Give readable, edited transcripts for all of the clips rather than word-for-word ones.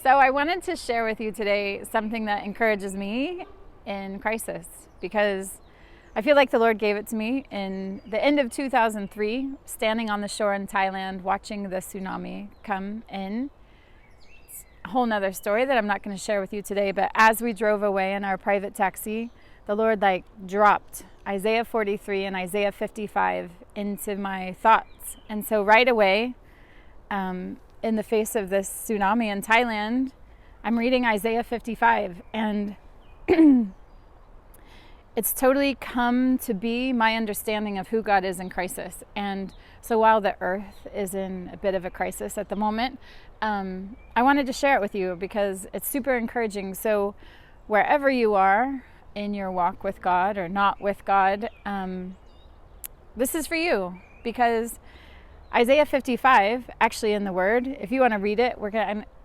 So I wanted to share with you today something that encourages me in crisis, because I feel like the Lord gave it to me in the end of 2003, standing on the shore in Thailand, watching the tsunami come in. It's a whole nother story that I'm not going to share with you today, but as we drove away in our private taxi, the Lord dropped Isaiah 43 and Isaiah 55 into my thoughts. And so right away, in the face of this tsunami in Thailand, I'm reading Isaiah 55, and it's totally come to be my understanding of who God is in crisis. And so while the earth is in a bit of a crisis at the moment, I wanted to share it with you because it's super encouraging. So wherever you are in your walk with God or not with God, this is for you, because Isaiah 55, actually in the Word, if you want to read it,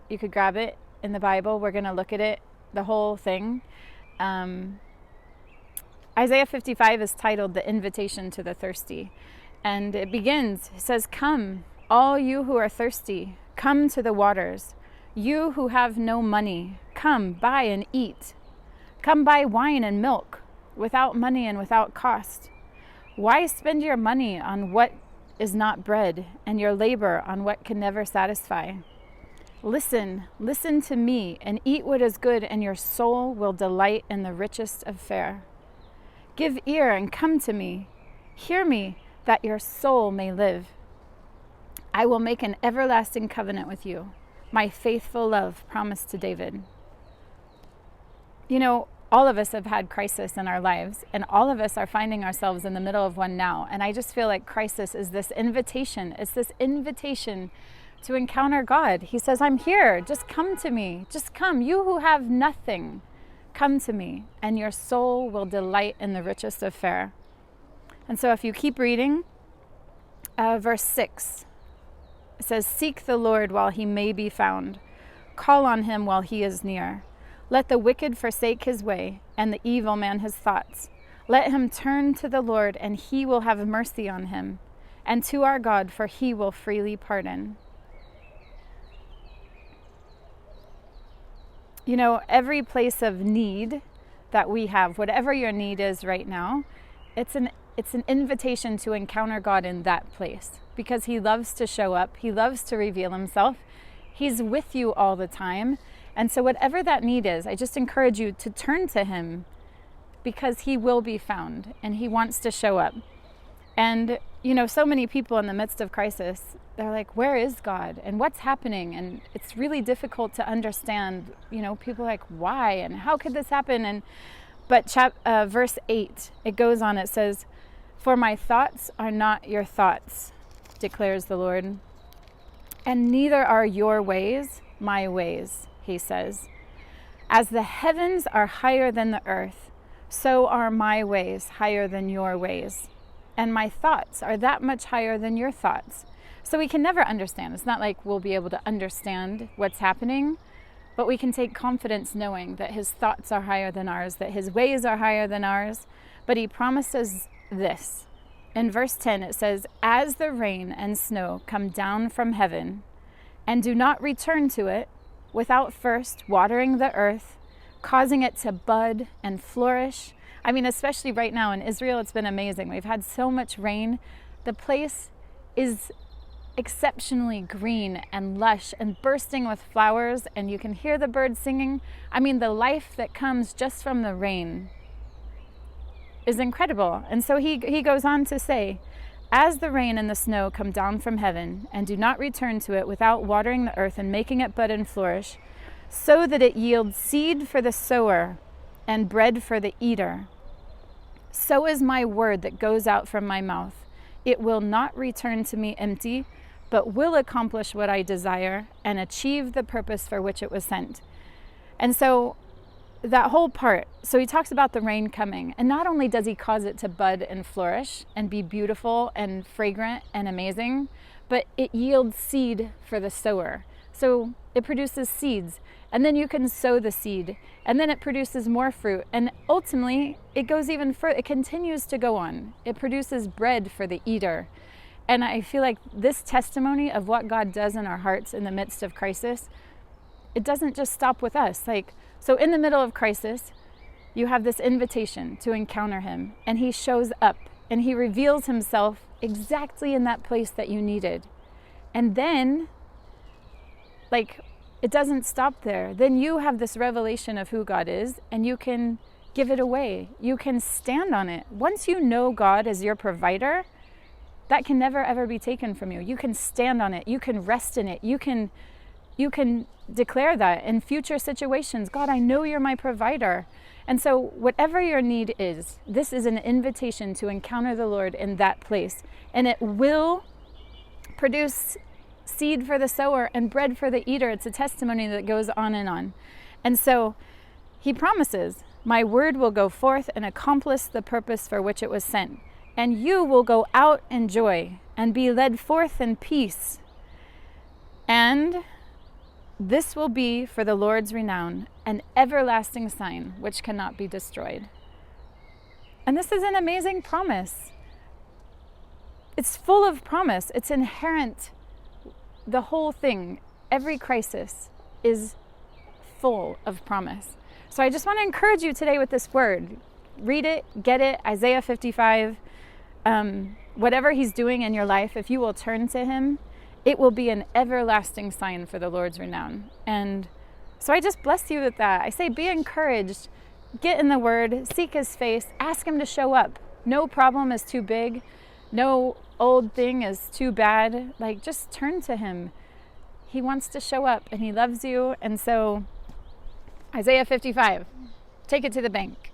you could grab it in the Bible. We're going to look at it, the whole thing. Isaiah 55 is titled The Invitation to the Thirsty. And it begins, it says, "Come, all you who are thirsty, come to the waters. You who have no money, come, buy and eat. Come buy wine and milk, without money and without cost. Why spend your money on what is not bread, and your labor on what can never satisfy? Listen to me, and eat what is good, and your soul will delight in the richest of fare. Give ear and come to me. Hear me, that your soul may live. I will make an everlasting covenant with you, my faithful love promised to David." You know, all of us have had crisis in our lives, and all of us are finding ourselves in the middle of one now. And I just feel like crisis is this invitation. It's this invitation to encounter God. He says, "I'm here. Just come to me. Just come. You who have nothing, come to me, and your soul will delight in the richest of fare." And so if you keep reading, verse 6, it says, "Seek the Lord while he may be found. Call on him while he is near. Let the wicked forsake his way, and the evil man his thoughts. Let him turn to the Lord, and he will have mercy on him, and to our God, for he will freely pardon." You know, every place of need that we have, whatever your need is right now, it's an invitation to encounter God in that place, because he loves to show up. He loves to reveal himself. He's with you all the time. And so whatever that need is, I just encourage you to turn to him, because he will be found and he wants to show up. And, you know, so many people in the midst of crisis, they're like, where is God and what's happening? And it's really difficult to understand. You know, people are like, why and how could this happen? But verse 8, it goes on, it says, "For my thoughts are not your thoughts, declares the Lord, and neither are your ways my ways," he says. "As the heavens are higher than the earth, so are my ways higher than your ways, and my thoughts are that much higher than your thoughts." So we can never understand. It's not like we'll be able to understand what's happening, but we can take confidence knowing that his thoughts are higher than ours, that his ways are higher than ours. But he promises this. In verse 10, it says, "As the rain and snow come down from heaven, and do not return to it, without first watering the earth, causing it to bud and flourish." I mean, especially right now in Israel, it's been amazing. We've had so much rain. The place is exceptionally green and lush and bursting with flowers, and you can hear the birds singing. I mean, the life that comes just from the rain is incredible. And so he goes on to say, "As the rain and the snow come down from heaven, and do not return to it without watering the earth and making it bud and flourish, so that it yields seed for the sower and bread for the eater, so is my word that goes out from my mouth. It will not return to me empty, but will accomplish what I desire and achieve the purpose for which it was sent." And so that whole part, so he talks about the rain coming, and not only does he cause it to bud and flourish and be beautiful and fragrant and amazing, but it yields seed for the sower. So it produces seeds, and then you can sow the seed, and then it produces more fruit, and ultimately it goes even further. It continues to go on. It produces bread for the eater. And I feel like this testimony of what God does in our hearts in the midst of crisis it doesn't just stop with us. Like, so in the middle of crisis, you have this invitation to encounter him, and he shows up and he reveals himself exactly in that place that you needed. And then, like, it doesn't stop there. Then you have this revelation of who God is, and you can give it away. You can stand on it. Once you know God as your provider, that can never ever be taken from you. You can stand on it. You can rest in it. You can declare that in future situations. God, I know you're my provider. And so whatever your need is, this is an invitation to encounter the Lord in that place. And it will produce seed for the sower and bread for the eater. It's a testimony that goes on and on. And so he promises, my word will go forth and accomplish the purpose for which it was sent. And you will go out in joy and be led forth in peace. And this will be for the Lord's renown, an everlasting sign which cannot be destroyed. And this is an amazing promise. It's full of promise. It's inherent. The whole thing, every crisis is full of promise. So I just want to encourage you today with this word. Read it, get it, Isaiah 55. Whatever he's doing in your life, if you will turn to him, it will be an everlasting sign for the Lord's renown. And so I just bless you with that. I say be encouraged. Get in the word, seek his face, ask him to show up. No problem is too big. No old thing is too bad. Like, just turn to him. He wants to show up and he loves you. And so Isaiah 55, take it to the bank.